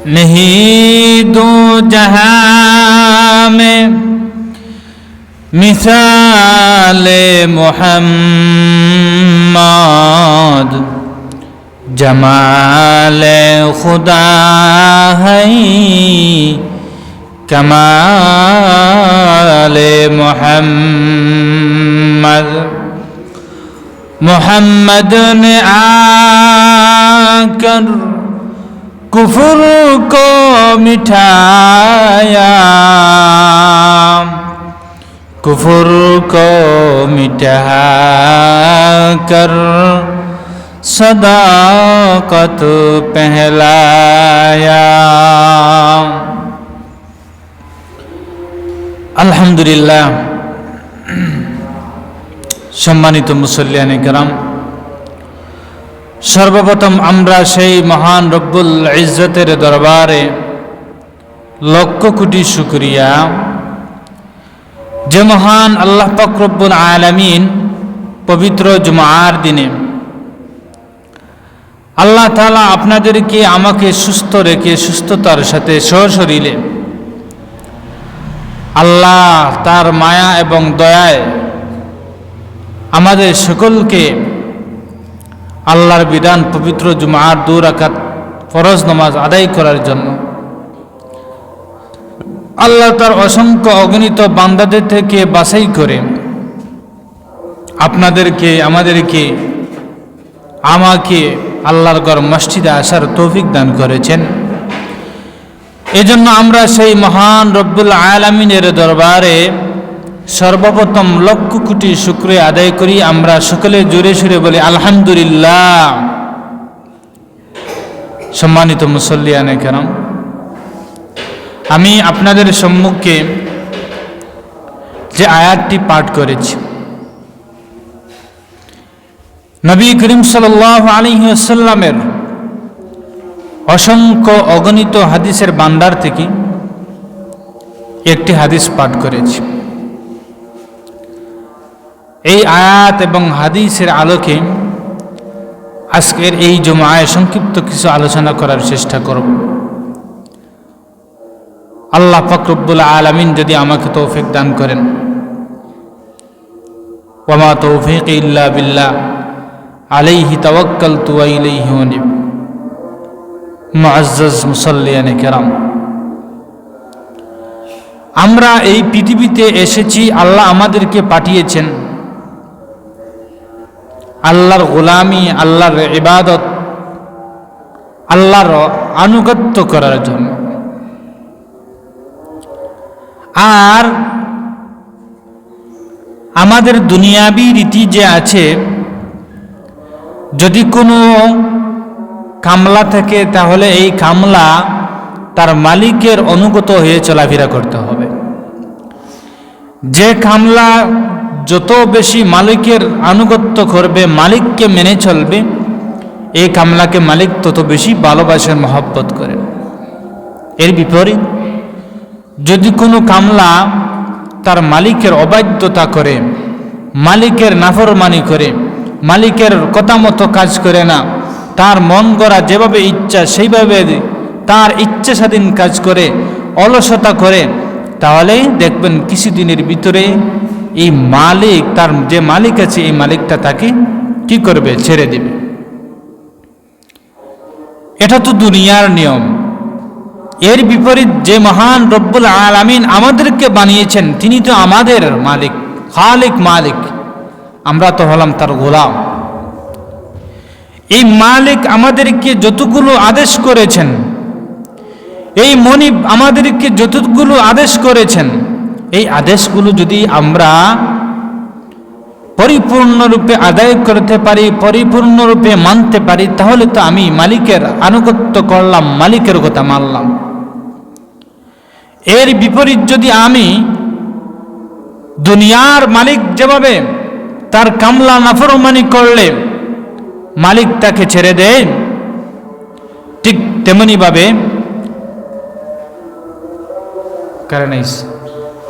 नहीं दो जहां में मिसाले मोहम्मद, जमाले खुदा है कमाले मोहम्मद। मोहम्मद ने आकर कुफर को मिटाया, कुफर को मिटाकर सदाकत पहलाया। আলহামদুলিল্লাহ। সম্মানিত মুসল্লিয়ানে কেরাম, সর্বপ্রথম আমরা সেই মহান রব্বুল ইজ্জতের দরবারে লক্ষ কোটি শুকরিয়া, যে মহান আল্লাহ পাক রব্বুল আলামিন পবিত্র জুমার দিনে আল্লাহ তাআলা আপনাদেরকে আমাকে সুস্থ রেখে সুস্থতার সাথে সশরীরে আল্লাহ তার মায়া এবং দয়ায় আমাদের সকলকে আল্লাহর বিধান পবিত্র জুমার 2 রাকাত ফরজ নামাজ আদায় করার জন্য আল্লাহ তার অসংখ্য অগণিত বান্দাদের থেকে বাছাই করে আপনাদেরকে আমাকে আল্লাহর ঘর মসজিদে আসার তৌফিক দান করেছেন। এজন্য আমরা সেই মহান রব্বুল আলামিনের দরবারে সর্বপ্রথম লক্ষ কোটি শুকরিয়া আদায় করি। আমরা সকলে জোরে সুরে বলি আলহামদুলিল্লাহ। সম্মানিত মুসল্লিয়ানে কেরাম, আমি আপনাদের সম্মুখে যে আয়াতটি পাঠ করেছি, নবী করিম সাল্লাল্লাহু আলাইহি ওয়াসাল্লামের অসংখ্য অগণিত হাদিসের ভান্ডার থেকে একটি হাদিস পাঠ করেছি। এই আয়াত এবং হাদিসের আলোকে আজকের এই জুমায় সংক্ষিপ্ত কিছু আলোচনা করার চেষ্টা করব। আল্লাহ পাক রব্বুল আলামিন যদি আমাকে তৌফিক দান করেন। ওয়া মা তৌফিকি ইল্লা বিল্লাহ আলাইহি তাওয়াক্কালতু ওয়া ইলাইহি উনীব। মুআজ্জাজ মুসাল্লিয়ানে কেরাম, আমরা এই পৃথিবীতে এসেছি, আল্লাহ আমাদেরকে পাঠিয়েছেন আল্লাহর গোলামি, আল্লাহর ইবাদত, আল্লাহর আনুগত্য করার জন্য। আর আমাদের দুনিয়াবি রীতি যে আছে, যদি কোনো কামলা থাকে তাহলে এই কামলা তার মালিকের অনুগত হয়ে চলাফেরা করতে হবে। যে কামলা যত বেশি মালিকের আনুগত্য করবে, মালিককে মেনে চলবে, এই কামলাকে মালিক তত বেশি ভালোবাসেন, মহব্বত করেন। এর বিপরীত যদি কোনো কামলা তার মালিকের অবাধ্যতা করে, মালিকের নাফরমানি করে, মালিকের কথা মতো কাজ করে না, তার মন গড়া যেভাবে ইচ্ছা সেইভাবে তার ইচ্ছা স্বাধীন কাজ করে, অলসতা করে, তাহলে দেখবেন কিছুদিনের ভিতরে এই মালিক, তার যে মালিক আছে এই মালিকটা তাকে কি করবে? ছেড়ে দেবে। এটা তো দুনিয়ার নিয়ম। এর বিপরীত যে মহান রব্বুল আলামিন আমাদেরকে বানিয়েছেন, তিনি তো আমাদের মালিক, খালিক মালিক, আমরা তো হলাম তার গোলাম। এই মালিক আমাদেরকে যতগুলো আদেশ করেছেন, এই মনিব আমাদেরকে যতগুলো আদেশ করেছেন, এই আদেশগুলো যদি আমরা পরিপূর্ণরূপে আদায় করতে পারি, পরিপূর্ণরূপে মানতে পারি, তাহলে তো আমি মালিকের আনুগত্য করলাম, মালিকের কথা মানলাম। এর বিপরীত যদি আমি দুনিয়ার মালিক যেভাবে তার কামলা নাফরমানি করলে মালিক তাকে ছেড়ে দেয়, ঠিক তেমনি ভাবে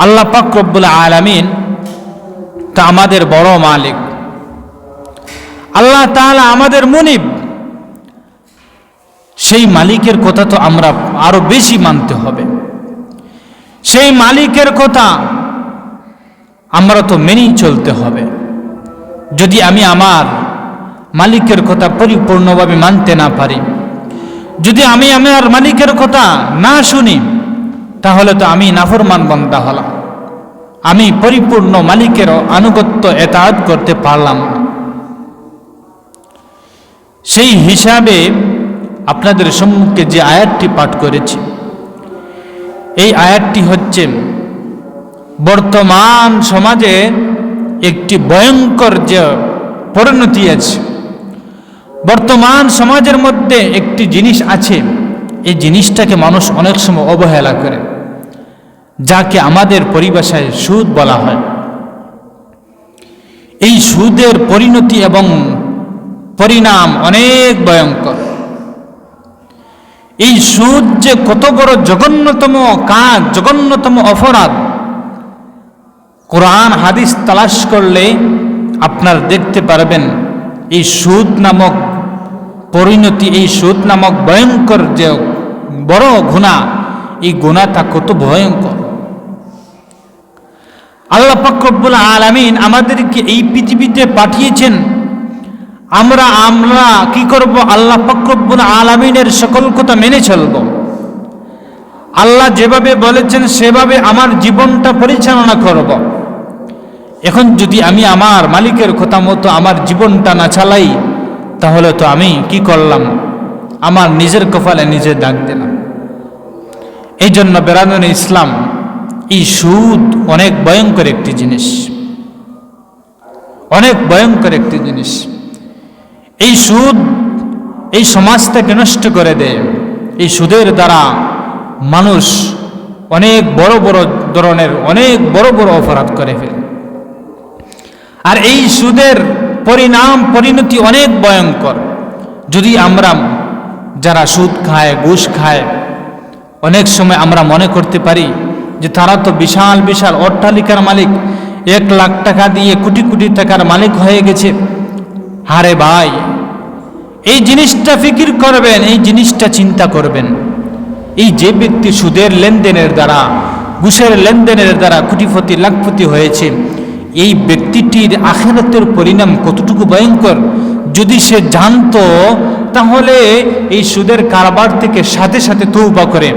আল্লাহ পাক রব্বুল আলামিন তা আমাদের বড় মালিক, আল্লাহ তাআলা আমাদের মুনিব। সেই মালিকের কথা তো আরো বেশি মানতে হবে। সেই মালিকের কথা আমরা তো মেনেই চলতে হবে। যদি আমি আমার মালিকের কথা পরিপূর্ণভাবে মানতে না পারি, যদি আমি আমার মালিকের কথা না শুনি, তাহলে তো আমি নাফরমান বান্দা হলাম, আমি পরিপূর্ণ মালিকের আনুগত্য এতাআত করতে পারলাম না। সেই হিসাবে আপনাদের সম্মুখে যে আয়াতটি পাঠ করেছি, এই আয়াতটি হচ্ছে বর্তমান সমাজে একটি ভয়ঙ্কর যে পরিণতি আছে, বর্তমান সমাজের মধ্যে একটি জিনিস আছে, এই জিনিসটাকে মানুষ অনেক সময় অবহেলা করে, যাকে আমাদের পরিভাষায় সুদ বলা হয়। এই সুদের পরিণতি এবং পরিণাম অনেক ভয়ঙ্কর। এই সুদ যে কত বড় জঘন্যতম কাজ, জঘন্যতম অপরাধ, কোরআন হাদিস তালাশ করলে আপনার দেখতে পারবেন এই সুদ নামক পরিণতি, এই সুদ নামক ভয়ঙ্কর যে বড় গুনাহ, এই গুনাহটা কত ভয়ঙ্কর। আল্লাহ পাক রব্বুল আলামিন আমাদেরকে এই পৃথিবীতে পাঠিয়েছেন, আমরা কি করব? আল্লাহ পাক রব্বুল আলামিনের সকল কথা মেনে চলব। আল্লাহ যেভাবে বলেছেন সেভাবে আমার জীবনটা পরিচালনা করব। এখন যদি আমি আমার মালিকের কথা মতো আমার জীবনটা না চালাই, তাহলে তো আমি কি করলাম? আমার নিজের কপালে নিজে দাগ দিলাম। এই জন্য বেরাদুন ইসলাম, এই সুদ অনেক ভয়ঙ্কর একটি জিনিস, অনেক ভয়ঙ্কর একটি জিনিস। এই সুদ এই সমাজটাকে নষ্ট করে দেয়। এই সুদের দ্বারা মানুষ অনেক বড় বড় ধরনের অনেক বড় বড় অপরাধ করে ফেলে। আর এই সুদের পরিণাম পরিণতি অনেক ভয়ঙ্কর। যদি আমরা যারা সুদ খায়, ঘুষ খায়, অনেক সময় আমরা মনে করতে পারি যে তারা তো বিশাল বিশাল অট্টালিকার মালিক, 1 লাখ টাকা দিয়ে কোটি কোটি টাকার মালিক হয়ে গেছে। আরে ভাই, এই জিনিসটা ফিকির করবেন, এই জিনিসটা চিন্তা করবেন। এই যে ব্যক্তি সুদের লেনদেনের দ্বারা, ঘুষের লেনদেনের দ্বারা কোটিপতি লাখপতি হয়েছে, এই ব্যক্তিটির আখিরাতের পরিণাম কতটুকু ভয়ঙ্কর যদি সে জানতো, তাহলে এই সুদের কারবার থেকে সাথে সাথে তওবা করে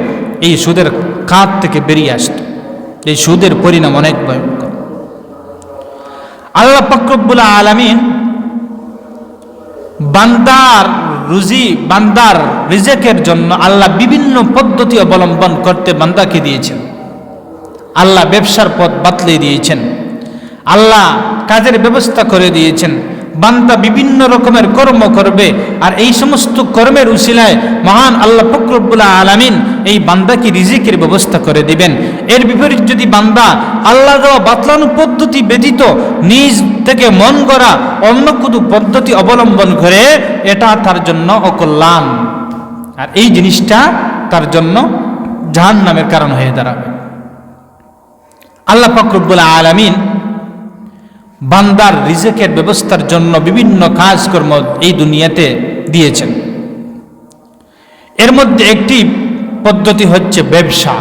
এই সুদের খাত থেকে বেরিয়ে আসত। এই সুদের পরিণাম অনেক ভয়ঙ্কর। আল্লাহ পাক রব্বুল আলামিন বান্দার রুজি, বান্দার রিজেকের জন্য আল্লাহ বিভিন্ন পদ্ধতি অবলম্বন করতে বান্দাকে দিয়েছেন। আল্লাহ ব্যবসার পথ বাতলে দিয়েছেন, আল্লাহ কাজের ব্যবস্থা করে দিয়েছেন। বান্দা বিভিন্ন রকমের কর্ম করবে, আর এই সমস্ত কর্মের উসিলায় মহান আল্লাহ পাক রব্বুল আলামিন এই বান্দাকে রিজিকের ব্যবস্থা করে দিবেন। এর বিপরীত যদি বান্দা আল্লাহ দেওয়া বাতলানো পদ্ধতি ব্যতীত নিজ থেকে মন গড়া অন্য কোনো পদ্ধতি অবলম্বন করে, এটা তার জন্য অকল্যাণ, আর এই জিনিসটা তার জন্য জাহান্নামের কারণ হয়ে দাঁড়াবে। আল্লাহ পাক রব্বুল আলামিন বান্দার রিজিকের ব্যবস্থার জন্য বিভিন্ন কাজকর্ম এই দুনিয়াতে দিয়েছেন। এর মধ্যে একটি পদ্ধতি হচ্ছে ব্যবসা।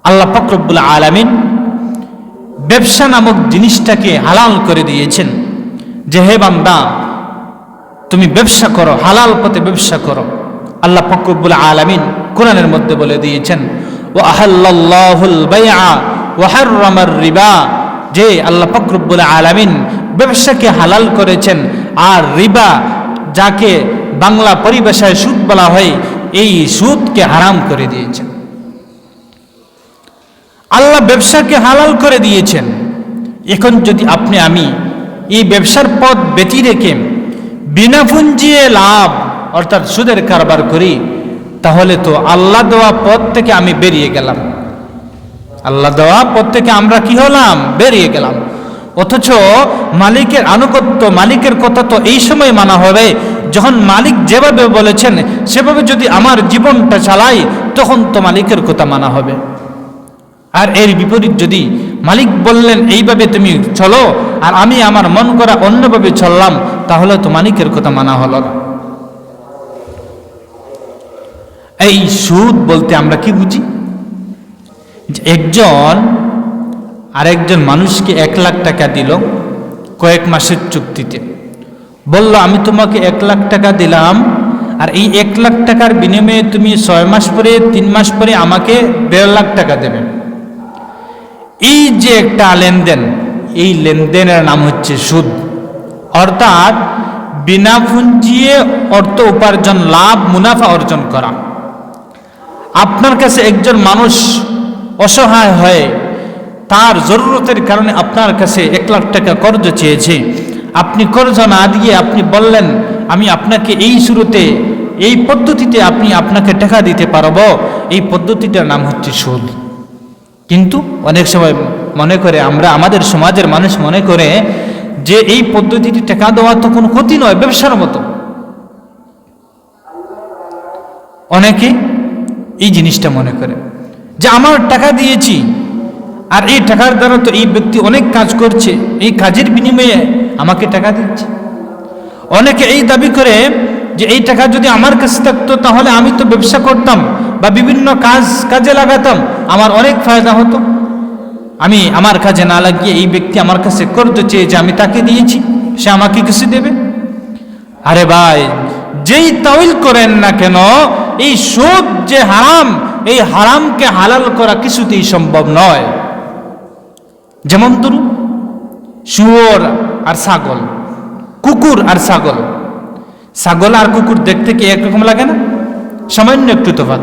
আল্লাহ পাক রব্বুল আলামিন ব্যবসা নামক জিনিসটাকে হালাল করে দিয়েছেন, যে হে বান্দা, তুমি ব্যবসা করো, হালাল পথে ব্যবসা করো। আল্লাহ পাক রব্বুল আলামিন কোরআনের মধ্যে বলে দিয়েছেন, ওয়া আহাল্লাল্লাহুল বাইআ ওয়া হাররামার রিবা, যে আল্লাহ পাক রব্বুল আলামিন ব্যবসাকে হালাল করেছেন, আর রিবা, যাকে বাংলা পরিভাষায় সুদ বলা হয়, এই সুদকে হারাম করে দিয়েছেন। আল্লাহ ব্যবসাকে হালাল করে দিয়েছেন। এখন যদি আপনি আমি এই ব্যবসার পথ ব্যতি রেখে বিনা পুঁজিয়ে লাভ অর্থাৎ সুদের কারবার করি, তাহলে তো আল্লাহ দেওয়া পথ থেকে আমি বেরিয়ে গেলাম। আল্লাহ দেওয়া পথ থেকে আমরা কি হলাম? বেরিয়ে গেলাম। অথচ মালিকের আনুগত্য, মালিকের কথা তো এই সময় মানা হবে যখন মালিক যেভাবে বলেছেন সেভাবে যদি আমার জীবনটা চালাই, তখন তো মালিকের কথা মানা হবে। আর এর বিপরীত যদি মালিক বললেন এইভাবে তুমি চলো, আর আমি আমার মন করা অন্যভাবে চললাম, তাহলে তো মালিকের কথা মানা হলো না। এই সুদ বলতে আমরা কি বুঝি? যে একজন আরেকজন মানুষকে 1,00,000 টাকা দিল কয়েক মাসের চুক্তিতে, বলল আমি তোমাকে 1,00,000 টাকা দিলাম, আর এই 1,00,000 টাকার বিনিময়ে তুমি 6 মাস পরে 3 মাস পরে আমাকে 1,50,000 টাকা দেবে। এই যে একটা লেনদেন, এই লেনদেনের নাম হচ্ছে সুদ। অর্থাৎ বিনা পুঁজিয়ে অর্থ উপার্জন, লাভ মুনাফা অর্জন করা। আপনার কাছে একজন মানুষ অসহায় হয়ে তার জরুরতের কারণে আপনার কাছে 1,00,000 টাকা কর্জ চেয়েছে, আপনি কর্জ না দিয়ে আপনি বললেন আমি আপনাকে এই শুরুতে এই পদ্ধতিতে আপনাকে টাকা দিতে পারবো, এই পদ্ধতিটার নাম হচ্ছে সুদ। কিন্তু অনেক সময় মনে করে আমরা, আমাদের সমাজের মানুষ মনে করে যে এই পদ্ধতিটি টাকা দেওয়া তো কোনো ক্ষতি নয়, ব্যবসার মতো। অনেকে এই জিনিসটা মনে করে যে আমার টাকা দিয়েছি আর এই টাকার দ্বারা তো এই ব্যক্তি অনেক কাজ করছে, এই কাজের বিনিময়ে আমাকে টাকা দিচ্ছে। অনেকে এই দাবি করে যে এই টাকা যদি আমার কাছে থাকতো তাহলে আমি তো ব্যবসা করতাম বা বিভিন্ন কাজে লাগাতাম, আমার অনেক ফায়দা হতো। আমি আমার কাজে না লাগিয়ে এই ব্যক্তি আমার কাছে করতে চেয়েছে, আমি তাকে দিয়েছি, সে আমাকে কিছু দেবে। আরে ভাই, যেই তাওইল করেন না কেন, এই সুদ যে হারাম, এই হারামকে হালাল করা কিছুতেই সম্ভব নয়। যেমন ধরুন শুয়োর আর ছাগল, কুকুর আর ছাগল। ছাগল আর কুকুর দেখতে কি একরকম লাগে না? সামান্য একটু তফাৎ,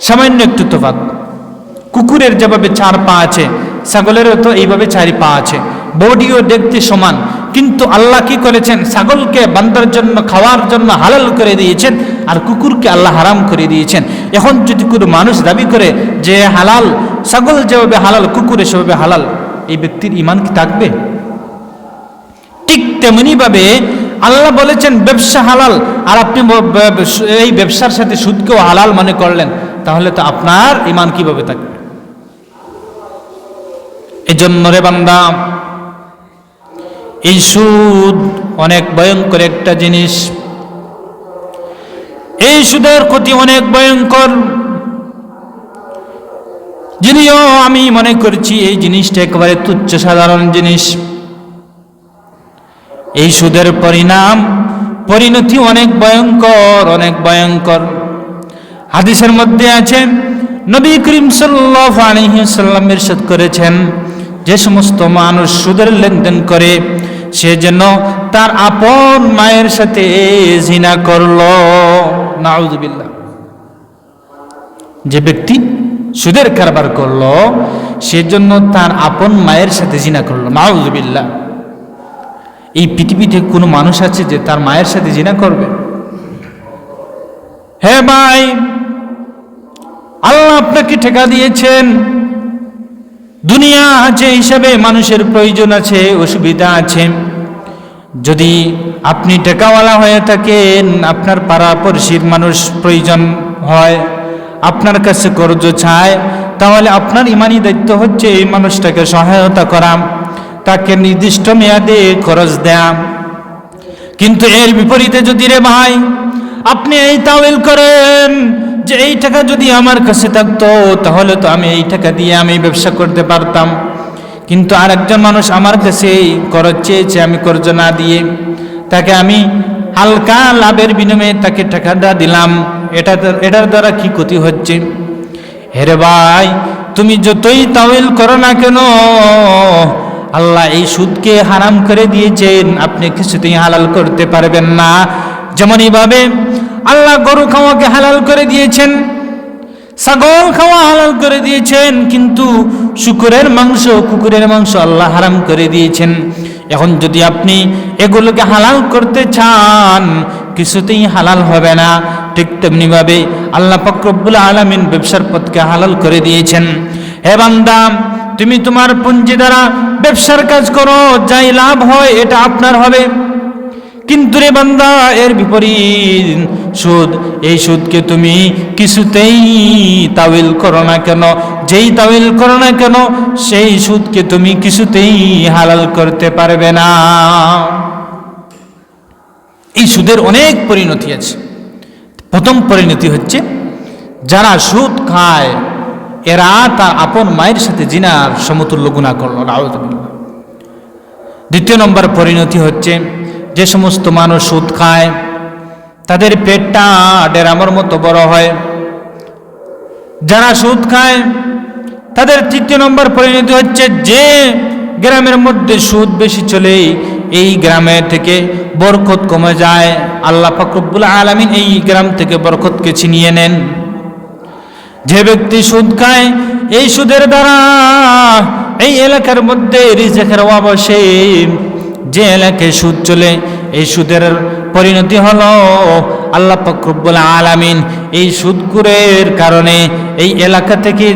সামান্য একটু তফাৎ। কুকুরের যেভাবে 4 পা আছে, ছাগলেরও তো এইভাবে 4 পা আছে, বডিও দেখতে সমান। কিন্তু আল্লাহ কি করেছেন? ছাগলকে বান্দার জন্য খাওয়ার জন্য হালাল করে দিয়েছেন, আর কুকুরকে আল্লাহ হারাম করে দিয়েছেন। এখন যদি কোনো মানুষ দাবি করে যে হালাল, ছাগল যেভাবে হালাল কুকুরে সেভাবে হালাল, এই ব্যক্তির ঈমান কি থাকবে? ঠিক তেমনি ভাবে আল্লাহ বলেছেন ব্যবসা হালাল, আর আপনি এই ব্যবসার সাথে সুদকেও হালাল মনে করলেন, তাহলে তো আপনার ঈমান কিভাবে থাকবে? এজন্য রে বান্দা, এই সুদ অনেক ভয়ঙ্কর একটা জিনিস। এই সুদের ক্ষতি অনেক ভয়ঙ্কর। যদিও আমি মনে করছি এই জিনিসটা একেবারে তুচ্ছ সাধারণ জিনিস। এই সুদের পরিণতি অনেক ভয়ঙ্কর, অনেক ভয়ঙ্কর। হাদিসের মধ্যে আছে, নবী করিম সাল্লাল্লাহু আলাইহি ওয়াসাল্লাম ইরশাদ করেছেন, যে সমস্ত মানুষ সুদের লেনদেন করে সে যেন তার আপন মায়ের সাথে জিনা করলো। নাউযুবিল্লাহ। যে ব্যক্তি সুদের কারবার করলো সে জন্য তার আপন মায়ের সাথে জিনা করলো। নাউযুবিল্লাহ। এই পৃথিবীতে কোনো মানুষ আছে যে তার মায়ের সাথে জিনা করবে? হে ভাই, আল্লাহ আপনাকে টাকা দিয়েছেন, দুনিয়া আছে হিসাবে মানুষের প্রয়োজন আছে, অসুবিধা আছে। যদি আপনি টাকাওয়ালা হয়ে থাকেন, আপনার পাড়াপড়শির মানুষ প্রয়োজন হয়, আপনার কাছে কর্জ চায়, তাহলে আপনার ইমানি দায়িত্ব হচ্ছে এই মানুষটাকে সহায়তা করা, তাকে নির্দিষ্ট মেয়াদে খরচ দেয়া। কিন্তু এর বিপরীতে যদি রে ভাই আপনি এই তাওইল করেন যে এই টাকা যদি আমার কাছে থাকতো তাহলে তো আমি এই টাকা দিয়ে আমি ব্যবসা করতে পারতাম, কিন্তু আরেকজন মানুষ আমার কাছে খরচ চেয়েছে, আমি কর্জ না দিয়ে তাকে আমি হালকা লাভের বিনিময়ে তাকে টাকাটা দিলাম, এটার দ্বারা কি ক্ষতি হচ্ছে? হেরে ভাই, তুমি যতই তাওইল করো না কেন, আল্লাহ এই সুদকে হারাম করে দিয়েছেন, আপনি কিছুতেই হালাল করতে পারবেন না। যেমন এইভাবে আল্লাহ গরু খাওয়াকে হালাল করে দিয়েছেন, ছাগল খাওয়া হালাল করে দিয়েছেন, কিন্তু শুকরের মাংস, কুকুরের মাংস আল্লাহ হারাম করে দিয়েছেন। এখন যদি আপনি এগুলোকে হালাল করতে চান, কিছুতেই হালাল হবে না। ঠিক তেমনি ভাবে আল্লাহ পাক রব্বুল আলামিন ব্যবসার পথকে হালাল করে দিয়েছেন। হে বান্দা, তুমি তোমার পুঁজি দ্বারা ব্যবসার কাজ করো, যাই লাভ হয় এটা আপনার হবে। কিন্তু রে বান্দা, এর বিপরীত সুদ, এই সুদকে তুমি কিছুতেই তাওইল করো না কেন, যেই তাওইল করো না কেন সেই সুদকে তুমি কিছুতেই হালাল করতে পারবে না। এই সুদের অনেক পরিণতি আছে। প্রথম পরিণতি হচ্ছে যারা সুদ খায় এরা তার আপন মায়ের সাথে জিনার সমতুল্য গুনাহ করল। নাউযুবিল্লাহ। দ্বিতীয় নম্বর পরিণতি হচ্ছে যে সমস্ত মানুষ সুদ খায় তাদের পেটটা ডেরামের মতো বড় হয়। যারা সুদ খায় তাদের তৃতীয় নম্বর পরিণতি হচ্ছে যে গ্রামের মধ্যে সুদ বেশি চলে এই গ্রামে থেকে বরকত কমে যায়। আল্লাহ পাক রব্বুল আলামিন এই গ্রাম থেকে বরকতকে ছিনিয়ে নেন। যে ব্যক্তি সুদ খায় এই সুদের দ্বারা এই এলাকার মধ্যে রিজিকের অভাব আসে। যে এলাকায় সুদ চলে এই সুদের পরিণতি হলো আল্লাহ পাক রব্বুল আলামিন এই সুদখোরের কারণে এই এলাকা থেকে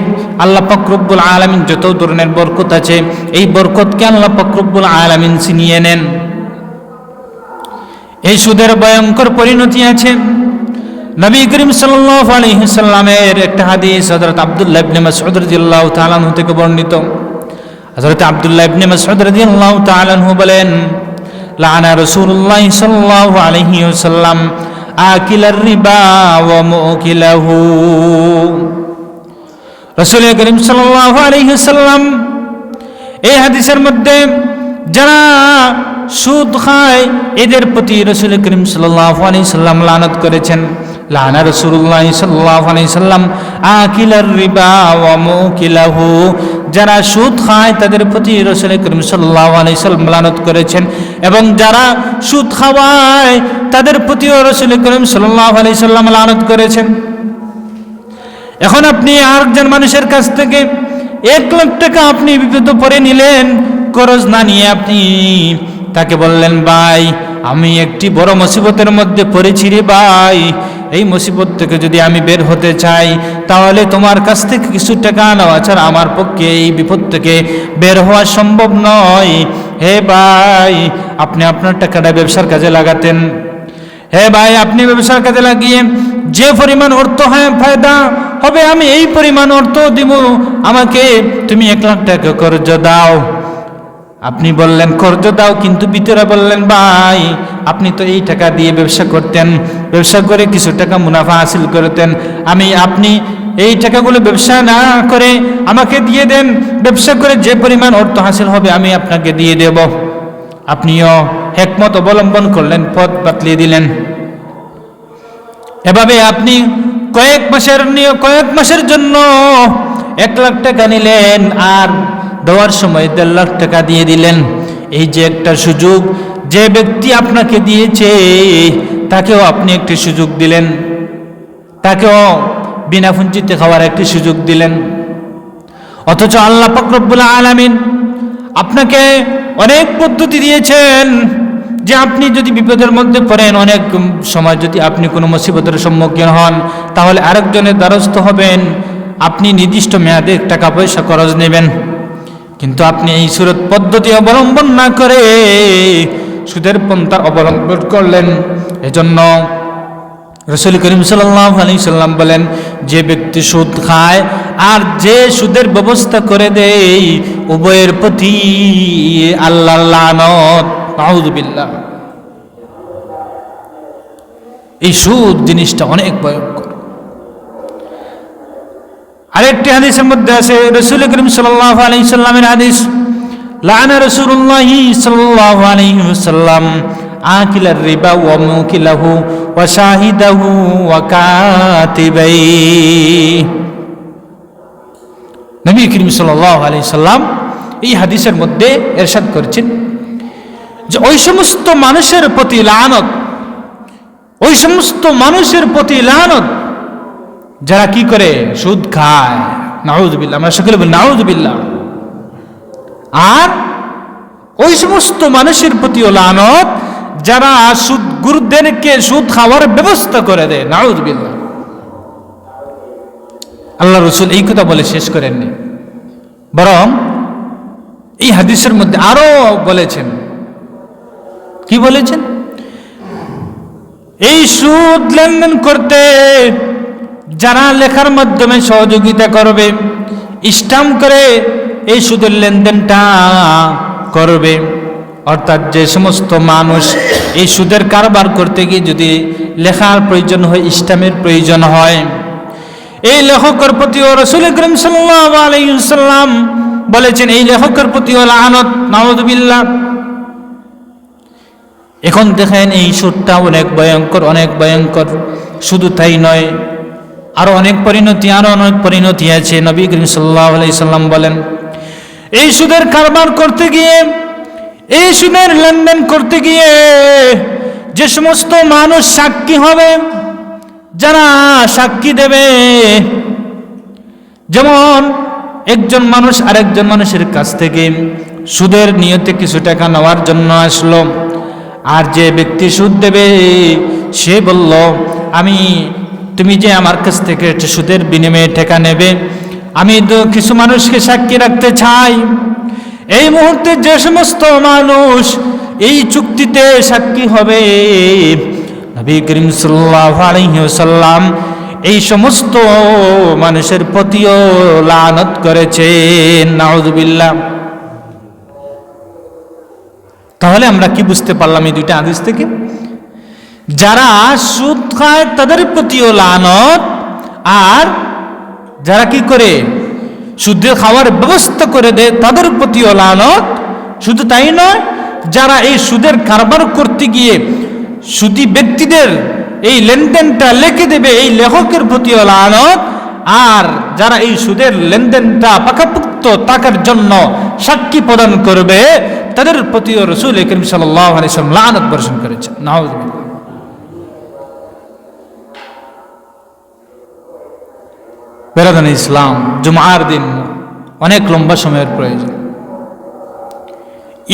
আল্লাহ পাক রব্বুল আলামিন যত ধরনের বরকত আছে এই বরকতকে আল্লাহ পাক রব্বুল আলামিন ছিনিয়ে নেন। এই সুদের ভয়ঙ্কর পরিণতি আছে। নবী করিম সাল্লাল্লাহু আলাইহি সাল্লামের একটা হাদিস হযরত আব্দুল্লাহ ইবনে মাসউদ রাদিয়াল্লাহু তাআলা আনহু থেকে বর্ণিত। হযরত আব্দুল্লাহ ইবনে মাসউদ রাদিয়াল্লাহু তাআলা আনহু বলেন, লাআনা রাসূলুল্লাহ সাল্লাল্লাহু আলাইহি ওয়াসাল্লাম আকিলার রিবা ওয়া মুকিলাহু। রাসূল করিম সাল্লাল্লাহু আলাইহি ওয়াসাল্লাম এই হাদিসের মধ্যে যারা সুদ খায় এদের প্রতি রাসূল করিম সাল্লাল্লাহু আলাইহি সাল্লাম লানত করেছেন। লানা রাসূলুল্লাহ সাল্লাল্লাহু আলাইহি সাল্লাম আকিলার রিবা ওয়া মুকিলাহু। যারা সুদ খায় তাদের প্রতি রাসূল করিম সাল্লাল্লাহু আলাইহি সাল্লাম লানত করেছেন এবং যারা সুদ খাওয়ায় তাদের প্রতিও রাসূল করিম সাল্লাল্লাহু আলাইহি সাল্লাম লানত করেছেন। এখন আপনি আরেকজন মানুষের কাছ থেকে 1 লাখ টাকা আপনি বিপদে পড়ে নিলেন, করজ না নিয়ে আপনি তাকে বললেন, ভাই আমি একটি বড় মুসিবতের মধ্যে পড়েছি রে ভাই, এই মুসিবত থেকে যদি আমি বের হতে চাই তাহলে তোমার কাছ থেকে কিছু টাকা নেওয়া ছাড়া আমার পক্ষে এই বিপদ থেকে বের হওয়া সম্ভব নয়। হে ভাই আপনি আপনার টাকাটা ব্যবসার কাজে লাগাতেন। হে ভাই আপনি ব্যবসার কাজে লাগিয়ে যে পরিমাণ অর্থ হয় ফায়দা হবে আমি এই পরিমাণ অর্থ দিব, আমাকে তুমি 1 লাখ টাকা কর্জ দাও। আপনি বললেন কর্জ দাও, কিন্তু ভিতরে বললেন ভাই আপনি তো এই টাকা দিয়ে ব্যবসা করতেন, ব্যবসা করে কিছু টাকা মুনাফা হাসিল করতেন, আপনি এই টাকাগুলো ব্যবসা না করে আমাকে দিয়ে দেন, ব্যবসা করে যে পরিমাণ অর্থ হাসিল হবে আমি আপনাকে দিয়ে দেব। আপনিও হিকমত অবলম্বন করলেন, পথ বাতলিয়ে দিলেন। এভাবে আপনি কয়েক মাসের জন্য 1 লাখ টাকা নিলেন আর দেওয়ার সময় 1.5 লাখ টাকা দিয়ে দিলেন। এই যে একটা সুযোগ যে ব্যক্তি আপনাকে দিয়েছে তাকেও আপনি একটি সুযোগ দিলেন, তাকেও বিনা পুঁজিতে খাওয়ার একটি সুযোগ দিলেন। অথচ আল্লাহ পাক রব্বুল আলামিন আপনাকে অনেক পদ্ধতি দিয়েছেন যে আপনি যদি বিপদের মধ্যে পড়েন, অনেক সময় যদি আপনি কোনো মুসিবতের সম্মুখীন হন তাহলে আরেকজনের দ্বারস্থ হবেন, আপনি নির্দিষ্ট মেয়াদে টাকা পয়সা খরচ নেবেন। কিন্তু আপনি এই সুরত পদ্ধতি অবলম্বন না করে সুদের পন্থা অবলম্বন করলেন। এজন্য রাসূল করিম সাল্লাল্লাহু আলাইহি সাল্লাম বলেন, যে ব্যক্তি সুদ খায় আর যে সুদের ব্যবস্থা করে দেয় উভয়ের প্রতি আল্লাহর লানত। নাউযুবিল্লাহ। এই সুদ জিনিসটা অনেক ভয়ঙ্কর। আরেকটি হাদিসের মধ্যে আছে রাসূল করিম সাল্লাল্লাহু আলাইহি সাল্লামের হাদিস, লাআনা রাসূলুল্লাহ সাল্লাল্লাহু আলাইহি ওয়াসাল্লাম আকিলার রিবা ওয়া মুকিলাহু ওয়া শাহিদাহু ওয়া কাতিবাই। নবী করিম সাল্লাল্লাহু আলাইহি সাল্লাম এই হাদিসের মধ্যে ইরশাদ করেছেন যে ওই সমস্ত মানুষের প্রতি লানত, ওই সমস্ত মানুষের প্রতি লানত যারা কি করে সুদ খায়। নাউযুবিল্লাহ, আমরা সকলে বলি নাউযুবিল্লাহ। আর ওই সমস্ত মানুষের প্রতিও লানত যারা সুদখোরদেরকে সুদ খাওয়ার ব্যবস্থা করে দেয়। নাউযুবিল্লাহ। আল্লাহ রাসূল এই কথা বলে শেষ করেননি, বরং এই হাদিসের মধ্যে আরো বলেছেন। কি বলেছেন? এই সুদ লেনদেন করতে যারা লেখার মাধ্যমে সহযোগিতা করবে, স্ট্যাম্প করে এই সুদের লেনদেনটা করবে, অর্থাৎ যে সমস্ত মানুষ এই সুদের কারবার করতে গিয়ে যদি লেখার প্রয়োজন হয়, ইসলামের প্রয়োজন হয়, এই লেখকের প্রতিও রাসূল করিম সাল্লাল্লাহু আলাইহি ওয়াসাল্লাম বলেছেন এই লেখকের প্রতিও লানত, নাউযুবিল্লাহ। এখন দেখেন এই সুদটা অনেক ভয়ঙ্কর, অনেক ভয়ঙ্কর। শুধু তাই নয়, আরো অনেক পরিণতি আছে। নবী করিম সাল্লাল্লাহু আলাইহি সাল্লাম বলেন এই সুদের কারবার করতে গিয়ে, এই সুদের লেনদেন করতে গিয়ে যে সমস্ত মানুষ সাক্ষী হবে, যারা সাক্ষী দেবে, যেমন একজন মানুষ আরেকজন মানুষের কাছ থেকে সুদের নিয়তে কিছু টাকা নেওয়ার জন্য আসলো, আর যে ব্যক্তি সুদ দেবে সে বলল তুমি যে আমার কাছ থেকে সুদের বিনিময়ে টাকা নেবে, আমি তো কিছু মানুষকে সাক্ষী রাখতে চাই। এই মুহূর্তে যে সমস্ত মানুষ এই চুক্তিতে সাক্ষী হবে, নবী করিম সাল্লাল্লাহু আলাইহি ওয়াসাল্লাম এই সমস্ত মানুষের প্রতিও লানত করেছেন, নাউযুবিল্লাহ। তাহলে আমরা কি বুঝতে পারলাম এই দুইটা হাদিস থেকে? যারা সুদ খায় তাদের প্রতিও লানত, আর যারা কি করে সুদে খাওয়ার ব্যবস্থা করে দেয় তাদের প্রতিও লানত। শুধু তাই নয়, যারা এই সুদের কারবার করতে গিয়ে সুদী ব্যক্তিদের এই লেনদেনটা লিখে দেবে এই লেখকের প্রতিও লানত, আর যারা এই সুদের লেনদেনটা পাকাপোক্ত থাকার জন্য সাক্ষী প্রদান করবে তাদের প্রতিও রাসূল করিম সাল্লাল্লাহু আলাইহি ওয়াসাল্লাম লানত বর্ষণ করেছেন, নাউযুবিল্লাহ। বেরাদান ইসলাম, জুমার দিন অনেক লম্বা সময়ের প্রয়োজন।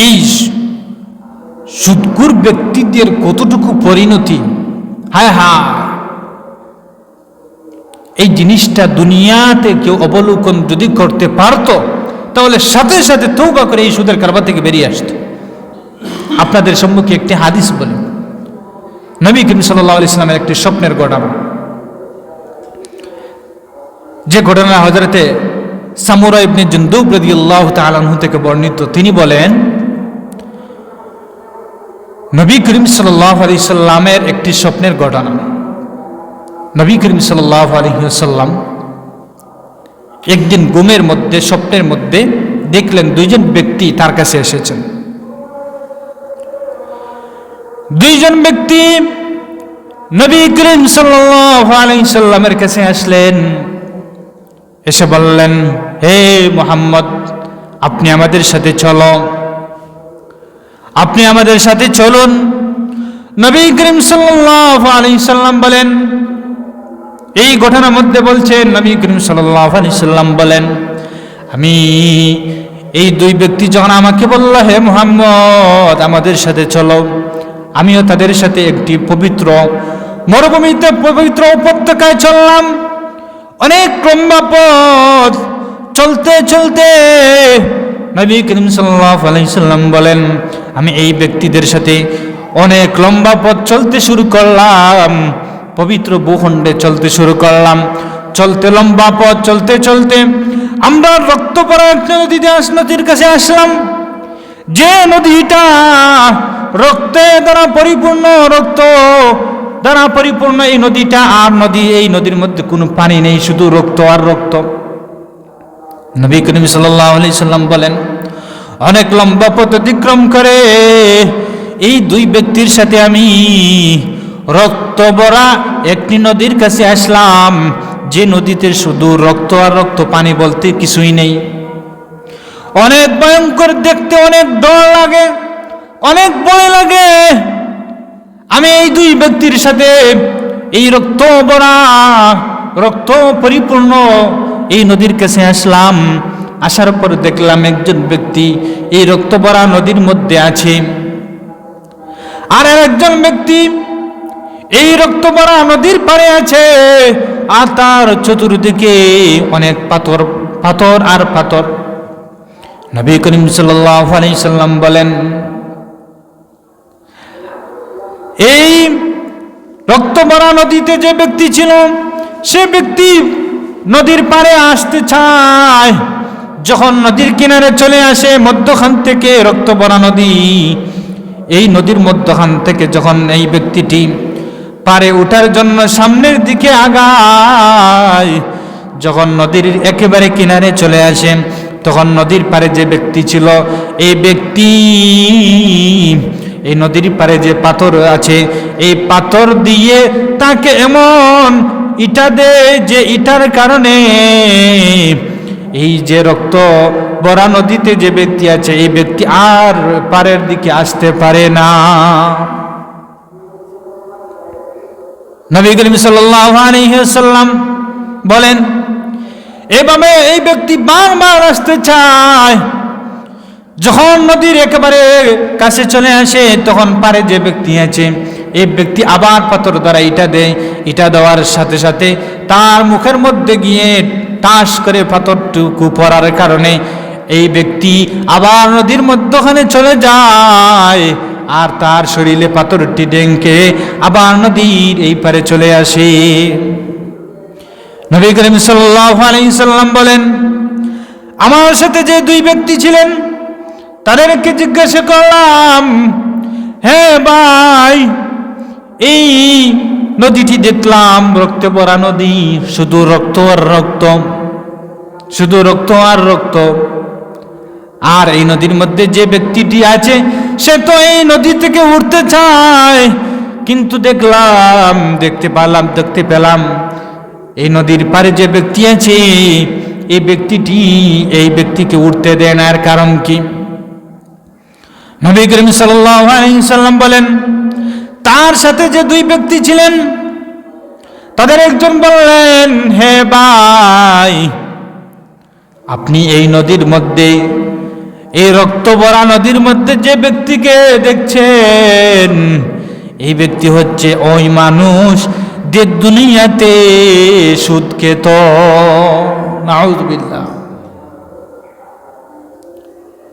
এই সুদখোর ব্যক্তিদের কতটুকু পরিণতি, হায় হায়! এই জিনিসটা দুনিয়াতে কেউ অবলোকন যদি করতে পারত তাহলে সাথে সাথে তওবা করে এই সুদের কারবার থেকে বেরিয়ে আসত। আপনাদের সম্মুখে একটি হাদিস বলি, নবী করিম সাল্লাল্লাহু আলাইহি ওয়াসাল্লামের একটি স্বপ্নের ঘটনা, যে ঘটনা হযরতে সামুরা ইবনে জুনদুব রাদিয়াল্লাহু তাআলা আনহু থেকে বর্ণিত। তিনি বলেন নবী করিম সাল্লাল্লাহু আলাইহি ওয়াসাল্লামের একটি স্বপ্নের ঘটনা। নবী করিম সাল্লাল্লাহু আলাইহি ওয়াসাল্লাম একদিন ঘুমের মধ্যে, স্বপ্নের মধ্যে দেখলেন দুইজন ব্যক্তি তার কাছে এসেছেন। দুইজন ব্যক্তি নবী করিম সাল্লাল্লাহু আলাইহি ওয়াসাল্লামের কাছে আসলেন, এসে বললেন, হে মুহাম্মদ, আপনি আমাদের সাথে চলো, আপনি আমাদের সাথে চলুন। নবী করিম সাল্লাল্লাহু আলাইহি সাল্লাম বলেন, এই ঘটনার মধ্যে বলছেন নবী করিম সাল্লাল্লাহু আলাইহি সাল্লাম বলেন, আমি এই দুই ব্যক্তি যখন আমাকে বলল, হে মুহাম্মদ আমাদের সাথে চলো, আমিও তাদের সাথে একটি পবিত্র মরুভূমিতে পবিত্র উপত্যকায় চললাম। অনেক লম্বা পথ চলতে চলতে নবী করিম সাল্লাল্লাহু আলাইহি সাল্লাম বলেন, আমি এই ব্যক্তিদের সাথে অনেক লম্বা পথ চলতে শুরু করলাম, পবিত্র ভূখণ্ডে চলতে শুরু করলাম। চলতে লম্বা পথ চলতে চলতে আমরা রক্ত পড়া একটা নদীর কাছে আসলাম, যে নদীটা রক্তে দ্বারা পরিপূর্ণ, রক্ত দ্বারা পরিপূর্ণ এই নদীটা। আর এই নদীর মধ্যে কোনো পানি নেই, শুধু রক্ত আর রক্ত। নবী করিম সাল্লাল্লাহু আলাইহি সাল্লাম বলেন, অনেক লম্বা পথ অতিক্রম করে এই দুই ব্যক্তির সাথে আমি রক্ত ভরা একটি নদীর কাছে আসলাম, যে নদীতে শুধু রক্ত আর রক্ত, পানি বলতে কিছুই নেই। অনেক ভয়ঙ্কর দেখতে, অনেক ডর লাগে, অনেক ভয় লাগে। আমি এই দুই ব্যক্তির সাথে এই রক্ত ভরা, রক্ত পরিপূর্ণ এই নদীর কাছে আসলাম। আসার পর দেখলাম একজন ব্যক্তি এই রক্ত ভরা নদীর মধ্যে আছে, আর একজন ব্যক্তি এই রক্ত ভরা নদীর পাড়ে আছে, আর তার চতুর্দিকে অনেক পাথর, পাথর আর পাথর। নবী করিম সাল্লাল্লাহু আলাইহি সাল্লাম বলেন, এই রক্ত ভরা নদীতে যে ব্যক্তি ছিল, সে ব্যক্তি নদীর পাড়ে আসতে চায়, যখন নদীর কিনারে চলে আসে, মধ্যখান থেকে রক্ত ভরা নদী, এই নদীর মধ্যখান থেকে যখন এই ব্যক্তিটি পারে ওঠার জন্য সামনের দিকে আগায়, যখন নদীর একেবারে কিনারে চলে আসে, তখন নদীর পারে যে ব্যক্তি ছিল, এই ব্যক্তি এই নদীর পারে যে পাথর আছে, এই পাথর দিয়ে তাকে এমন ইটা দেয় যে ইটার কারণে এই যে রক্ত ভরা নদীতে যে ব্যক্তি আছে, এই ব্যক্তি আর পারের দিকে আসতে পারে না। নবী করিম সাল্লাল্লাহু আলাইহি ওয়াসাল্লাম বলেন, এভাবে এই ব্যক্তি বারবার আসতে চায়, যখন নদীর একেবারে কাছে চলে আসে, তখন পারে যে ব্যক্তি আছে, এই ব্যক্তি আবার পাথর দ্বারা ইটা দেয়। ইটা দেওয়ার সাথে সাথে তার মুখের মধ্যে গিয়ে টাস করে পাথরটুকু পড়ার কারণে এই ব্যক্তি আবার নদীর মধ্যখানে চলে যায়, আর তার শরীরে পাথরটি ডেঙ্কে আবার নদীর এই পারে চলে আসে। নবী করিম সাল্লাল্লাহু আলাইহি সাল্লাম বলেন, আমার সাথে যে দুই ব্যক্তি ছিলেন তাদেরকে জিজ্ঞাসা করলাম, হে ভাই, এই নদীটি দেখলাম রক্তে ভরা নদী, শুধু রক্ত আর রক্ত, শুধু রক্ত আর রক্ত, আর এই নদীর মধ্যে যে ব্যক্তিটি আছে সে তো এই নদী থেকে উঠতে চায়, কিন্তু দেখতে পেলাম এই নদীর পারে যে ব্যক্তি আছে, এই ব্যক্তিটি এই ব্যক্তিকে উঠতে দেয় না। এর কারণ কি? নবী করিম সাল্লাল্লাহু আলাইহি সাল্লাম বলেন, তার সাথে যে দুই ব্যক্তি ছিলেন তাদের একজন বললেন, হে ভাই, আপনি এই নদীর মধ্যে, এই রক্ত ভরা নদীর মধ্যে যে ব্যক্তিকে দেখছেন, এই ব্যক্তি হচ্ছে ওই মানুষ যে দুনিয়াতে সুদ খেত। নাউযুবিল্লাহ।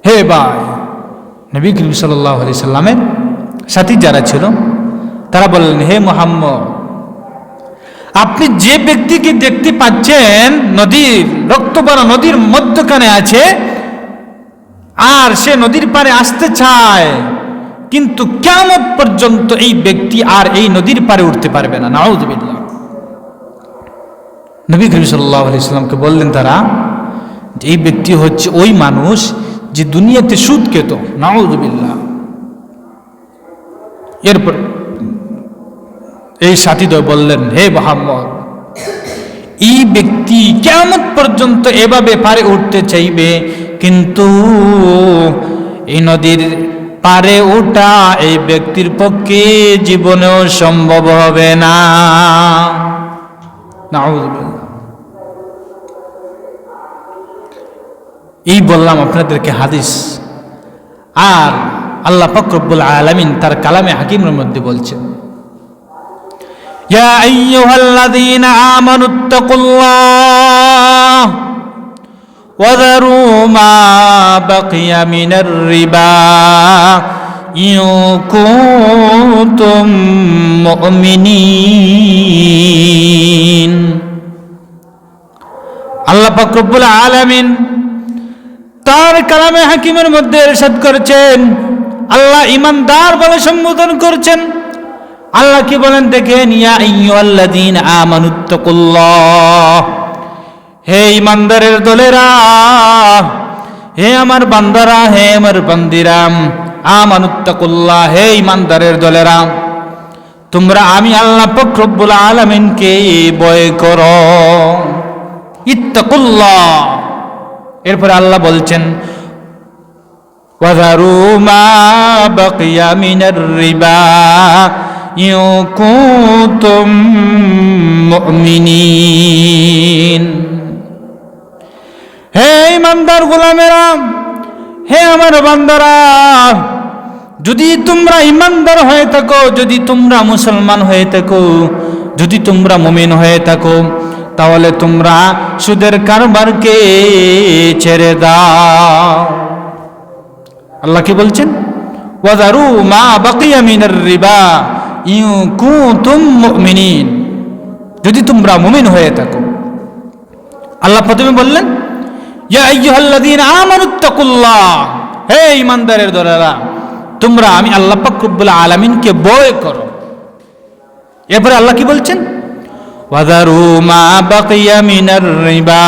হে ভাই, নবী করিম সাল্লাল্লাহু আলাইহি সাল্লামের সাথী যারা ছিল তারা বললেন, হে মুহাম্মদ, আপনি যে ব্যক্তিকে দেখতে পাচ্ছেন নদীর রক্ত ভরা নদীর মধ্যখানে আছে, আর সে নদীর পারে আসতে চায়, কিন্তু কিয়ামত পর্যন্ত এই ব্যক্তি আর এই নদীর পারে উঠতে পারবে না। নাউযুবিল্লাহ। নবী করিম সাল্লাল্লাহু আলাইহি সাল্লামকে বললেন তারা, যে এই ব্যক্তি হচ্ছে ওই মানুষ যে দুনিয়াতে সুদ খেত। নাউযুবিল্লাহ। এরপর এই সাথীদ্বয় বললেন, হে মুহাম্মদ, এই ব্যক্তি কিয়ামত পর্যন্ত এভাবে পারে উঠতে চাইবে, কিন্তু এই নদীর পারে ওঠা এই ব্যক্তির পক্ষে জীবনেও সম্ভব হবে না। নাউযুবিল্লাহ। এই বললাম আপনাদেরকে হাদিস, আর আল্লাহ পাক রব্বুল আলামিন তার কালামে হাকিমের মধ্যে বলছেন, ইয়া আইয়ুহাল্লাযীনা আমানুত্তাকুল্লাহ ওয়া যারু মা বাকিয়া মিনার রিবা ইন কুনতুম মুমিনিন। আল্লাহ পাক রব্বুল আলামিন তার কালামে হাকিমের মধ্যে ইরশাদ করেছেন, আল্লাহ ইমানদার বলে সম্বোধন করছেন। আল্লাহ কি বলেন দেখেন, ইয়া আইয়ুহাল্লাযীনা আমানুত্তাকুল্লাহ, হে ইমানদারের দলেরা, হে আমার বান্দারা, হে আমার বান্দিরা, আমানুত্তাকুল্লাহ, হে ইমানদারের দলেরা, তোমরা আমি আল্লাহ পাক রব্বুল আলামিনকে ভয় করো। ইত্তাকুল্লাহ। এরপরে আল্লাহ বলছেন, ওয়াযারু মা বাকিয়া মিনার রিবা ইন কুনতুম মুমিনিন। হে ইমানদার গোলামেরা, হে আমার বান্দারা, যদি তোমরা ইমানদার হয়ে থাকো, যদি তোমরা মুসলমান হয়ে থাকো, যদি তোমরা মুমিন হয়ে থাকো, তাহলে তোমরা সুদের কারবারকে ছেড়ে দাও। আল্লাহ কি বলছেন, ওয়াযারু মা বাকিয়া মিনার রিবা ইন কুনতুম মুমিনিন, যদি তোমরা মুমিন হয়ে থাকো। আল্লাহ প্রথমে বললেন ইয়া আইয়ুহাল্লাযীনা আমানুত্তাকুল্লাহ, হে ঈমানদারের দলেরা, তোমরা আমি আল্লাহ পাক রব্বুল আলামিনকে ভয় করো। এরপরে আল্লাহ কি বলছেন? ওয়াযারু মা বাকিয়া মিনার রিবা